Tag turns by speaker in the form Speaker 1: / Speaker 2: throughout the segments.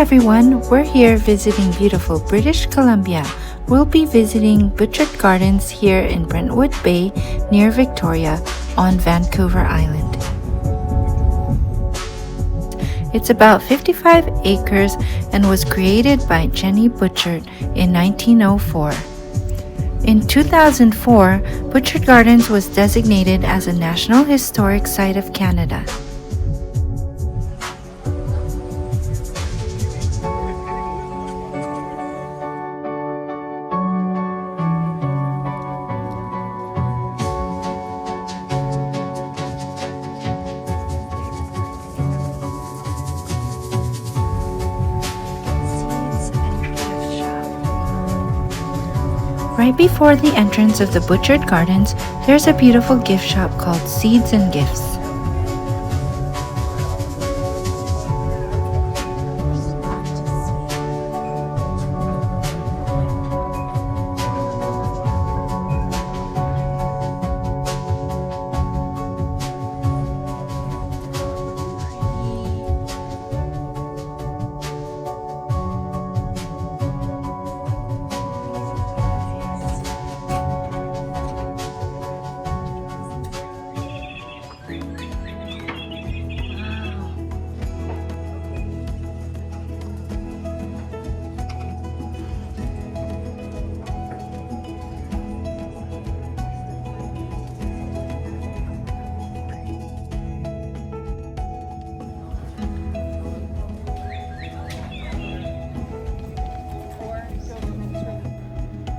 Speaker 1: everyone, we're here visiting beautiful British Columbia. We'll be visiting Butchart Gardens here in Brentwood Bay near Victoria on Vancouver Island. It's about 55 acres and was created by Jenny Butchart in 1904. In 2004, Butchart Gardens was designated as a National Historic Site of Canada. Right before the entrance of the Butchart Gardens, there's a beautiful gift shop called Seeds and Gifts.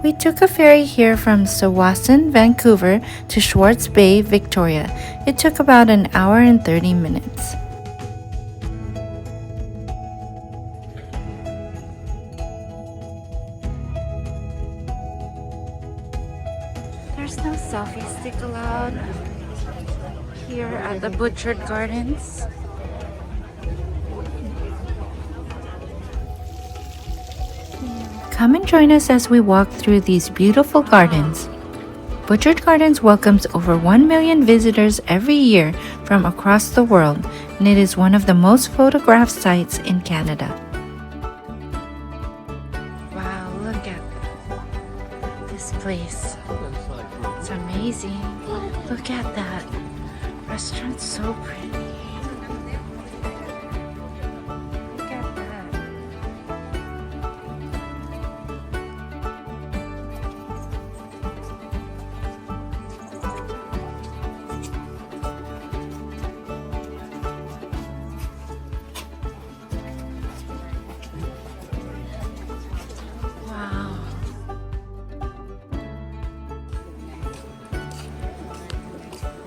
Speaker 1: We took a ferry here from Tsawwassen, Vancouver to Swartz Bay, Victoria. It took about an hour and 30 minutes. There's no selfie stick allowed here at the Butchart Gardens. Come and join us as we walk through these beautiful gardens. Butchart Gardens welcomes over 1 million visitors every year from across the world, and it is one of the most photographed sites in Canada. Wow, look at this place. It's amazing. Look at that. Restaurant's so pretty.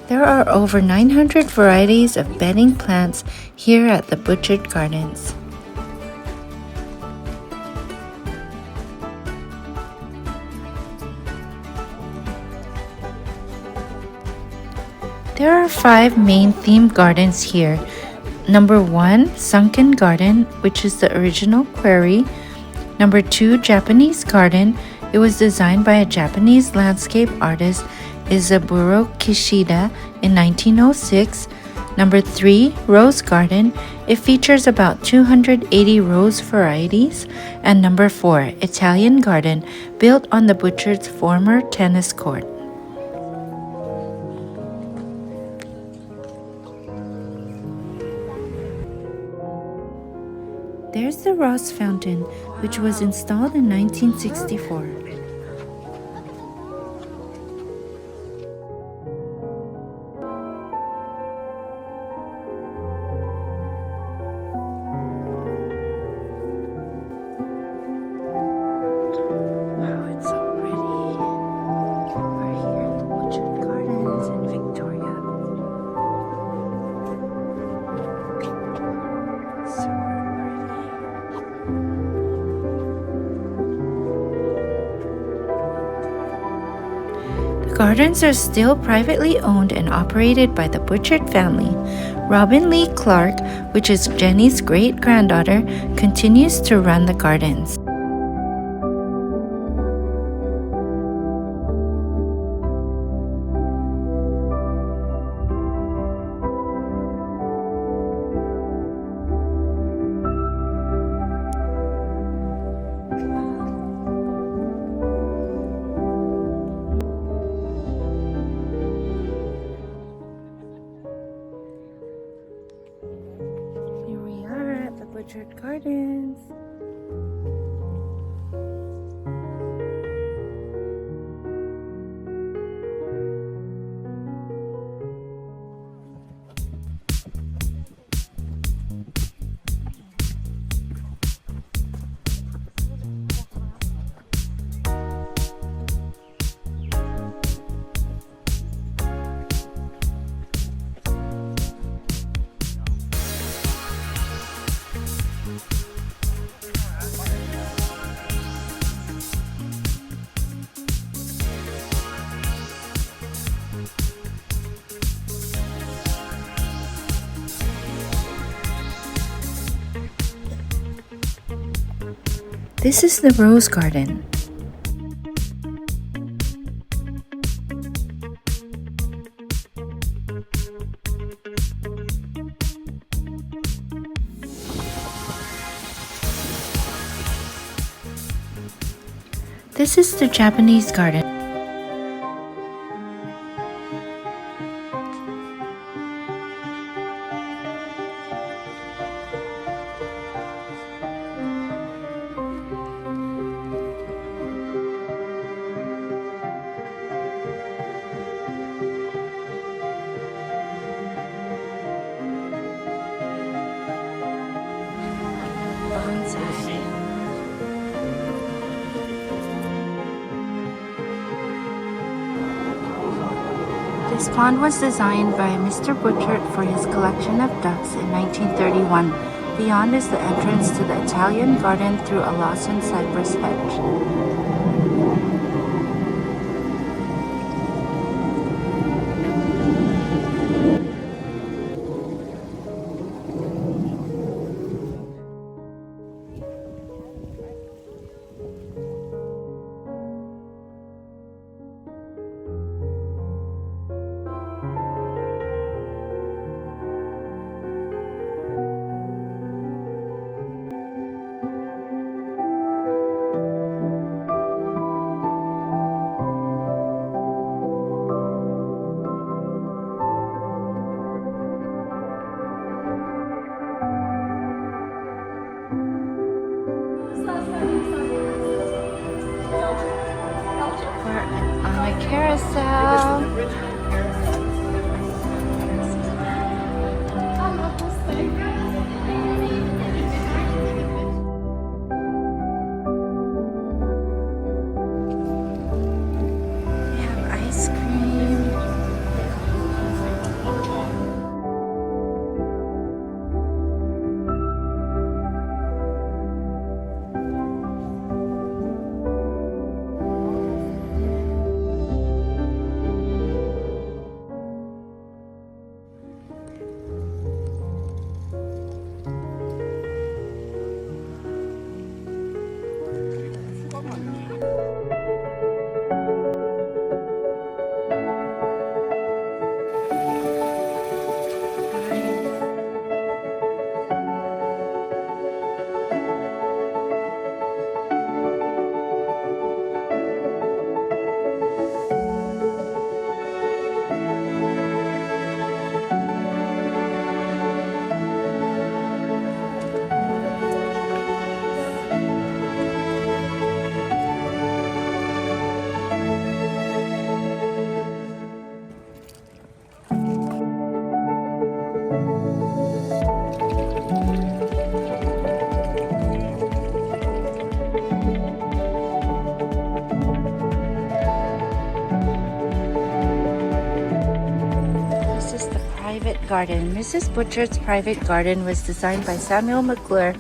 Speaker 1: There are over 900 varieties of bedding plants here at the Butchart Gardens. There are 5 main themed gardens here. Number 1, Sunken Garden, which is the original quarry. Number 2, Japanese Garden. It was designed by a Japanese landscape artist, Isaburo Kishida, in 1906. Number 3, Rose Garden. It features about 280 rose varieties. And number 4, Italian Garden, built on the Butchart's former tennis court. There's the Ross Fountain, which was installed in 1964. Gardens are still privately owned and operated by the Butchart family. Robin Lee Clark, which is Jenny's great-granddaughter, continues to run the gardens. Butchart Gardens. This is the Rose Garden. This is the Japanese garden. This pond was designed by Mr. Butchart for his collection of ducks in 1931. Beyond is the entrance to the Italian garden through a Lawson cypress hedge. On a carousel. We have ice cream. Private garden. Mrs. Butchart's private garden was designed by Samuel McClure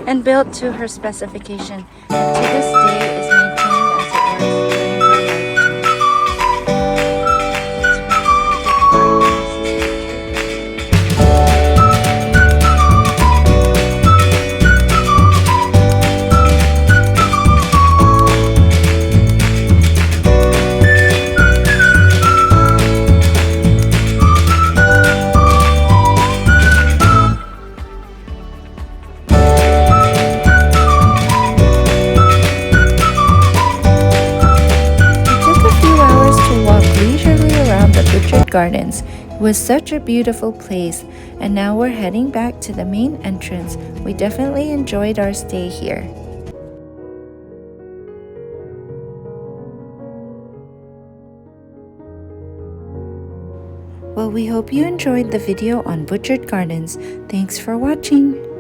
Speaker 1: and built to her specification, and to this day is maintained as it was during her Gardens. It was such a beautiful place, And now we're heading back to the main entrance. We definitely enjoyed our stay here. Well, we hope you enjoyed the video on Butchart Gardens. Thanks for watching.